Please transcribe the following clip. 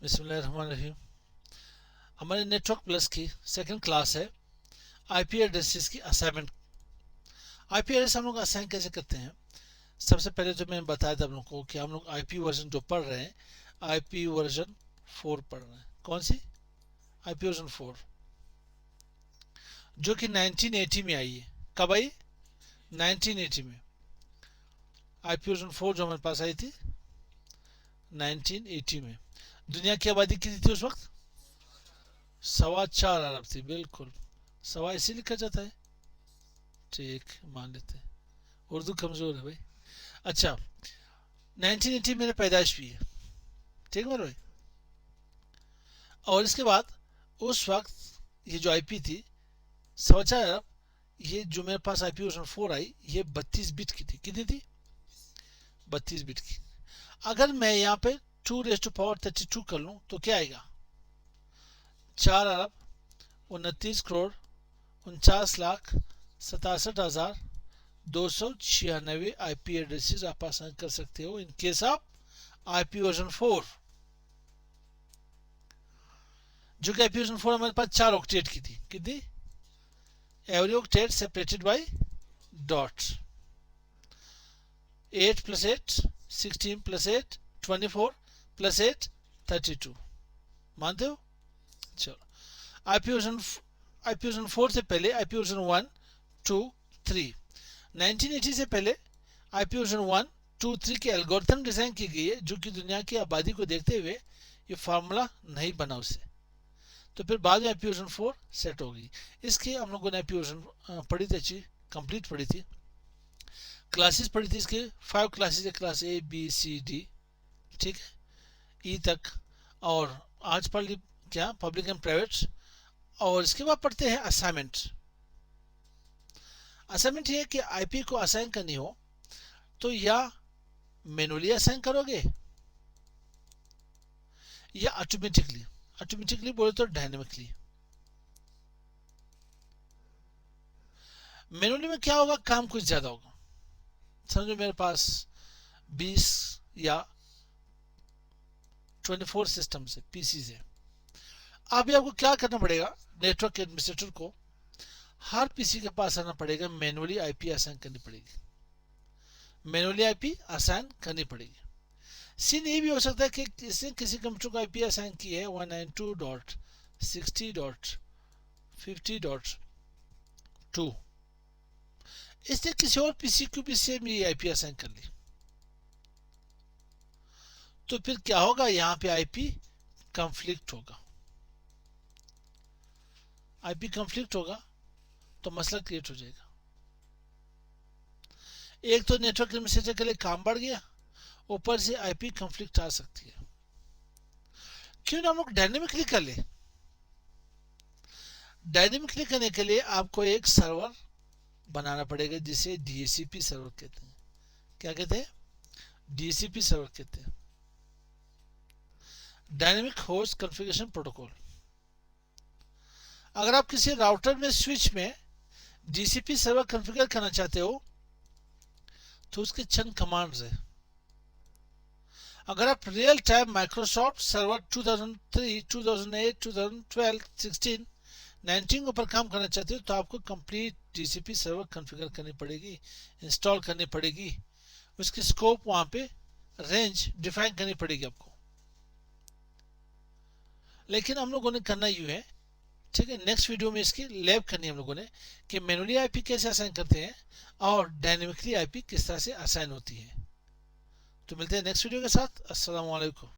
बिस्मिल्लाहिर्रहमानिर्रहीम। हमारे network plus की सेकंड क्लास है आईपी एड्रेसेस की असाइनमेंट। आईपी एड्रेस हम लोग असाइन कैसे करते हैं? सबसे पहले जो मैंने बताया था आप लोगों को कि हम लोग आईपी वर्जन जो पढ़ रहे हैं, आईपी वर्जन 4 पढ़ रहे हैं। कौन सी? आईपी वर्जन 4, जो कि 1980 में आई है। कब आई? 1980 में। आईपी वर्जन 4 जो हमारे पास आई थी 1980 में। दुनिया की आबादी कितनी थी उस वक्त? 4.25 अरब थी। बिल्कुल, सवा इसी लिखा जाता है। ठीक, मान लेते हैं, उर्दू कमजोर है भाई। अच्छा, 1980 मेरे पैदाइश भी है। ठीक है मेरे भाई। और इसके बाद उस वक्त ये जो आईपी थी 4.25 अरब, ये जो मेरे पास आईपी वर्जन 4 आई, ये 32 बिट की थी। कितनी थी? 32 बिट की। अगर मैं यहाँ पे 2⁻32 कर लूँ तो क्या आएगा? 4,49,67,296 आईपी एड्रेसेस आप आसान कर सकते हो in case of IP version 4। जो कि आईपी वर्जन 4 हमारे पास 4 ऑक्टेट की थी। कितनी? Every octet separated by dots. 8 + 8 16 + 8 24 + 8 32। मानते हो? चलो, आईपी वर्जन 4 से पहले आईपी वर्जन 1 2 3। 1980 से पहले आईपी वर्जन 1 2 3 के एल्गोरिथम डिजाइन की गई है, जो कि दुनिया की आबादी को देखते हुए ये फार्मूला नहीं बना उससे। तो फिर बाद में आईपी वर्जन 4 सेट होगी। इसकी हम लोगों ने आईपी वर्जन पढ़ी थी, अच्छी कंप्लीट पढ़ी थी। क्लासेस पढ़ी थी इसके 5 क्लासेस है, class A B C D, ठीक है, ई तक। और आज पढ़ ली क्या? Public and private. और इसके बाद पढ़ते हैं असाइनमेंट। असाइनमेंट ये कि आईपी को असाइन करनी हो तो या मैनुअली असाइन करोगे या ऑटोमेटिकली। ऑटोमेटिकली बोले तो डायनेमिकली। मैनुअली में क्या होगा? काम कुछ ज्यादा होगा। समझो मेरे पास 20 या 24 सिस्टम से पीसी से। अभी आपको क्या करना पड़ेगा? नेटवर्क एडमिनिस्ट्रेटर को हर पीसी के पास आना पड़ेगा, मैनुअली आईपी असाइन करनी पड़ेगी। मैनुअली आईपी असाइन करनी पड़ेगी। सीन ये भी हो सकता है कि इसने किसी कंप्यूटर को आईपी असाइन की है 192.60.50.2, इसने किसी और पीसी को भी सेम ये आईपी असाइन कर ली। तो फिर क्या होगा? यहां पे आईपी कंफ्लिक्ट होगा। आईपी कंफ्लिक्ट होगा तो मसला क्रिएट हो जाएगा। एक तो नेटवर्क एडमिनिस्ट्रेटर के लिए काम बढ़ गया, ऊपर से आईपी कंफ्लिक्ट आ सकती है। क्यों ना हम लोग डायनेमिकली कर ले? डायनेमिकली करने के लिए आपको एक सर्वर बनाना पड़ेगा जिसे डीएचसीपी सर्वर कहते हैं। क्या कहते हैं? डीएचसीपी सर्वर कहते हैं, डायनेमिक होस्ट कॉन्फ़िगरेशन प्रोटोकॉल। अगर आप किसी राउटर में स्विच में डीसीपी सर्वर कॉन्फ़िगर करना चाहते हो तो उसके चंद कमांड्स है। अगर आप रियल टाइम माइक्रोसॉफ्ट सर्वर 2003 2008 2012 16 19 के ऊपर काम करना चाहते हो तो आपको कंप्लीट डीसीपी सर्वर कॉन्फ़िगर करनी पड़ेगी, इंस्टॉल करनी पड़ेगी, उसकी स्कोप वहां पे रेंज डिफाइन करनी पड़ेगी आपको। लेकिन हम लोगों ने करना यूं है, ठीक है, नेक्स्ट वीडियो में इसकी लैब करनी है हम लोगों ने कि मैनुअली आईपी कैसे असाइन करते हैं और डायनेमिकली आईपी किस तरह से असाइन होती है। तो मिलते हैं नेक्स्ट वीडियो के साथ। अस्सलाम वालेकुम।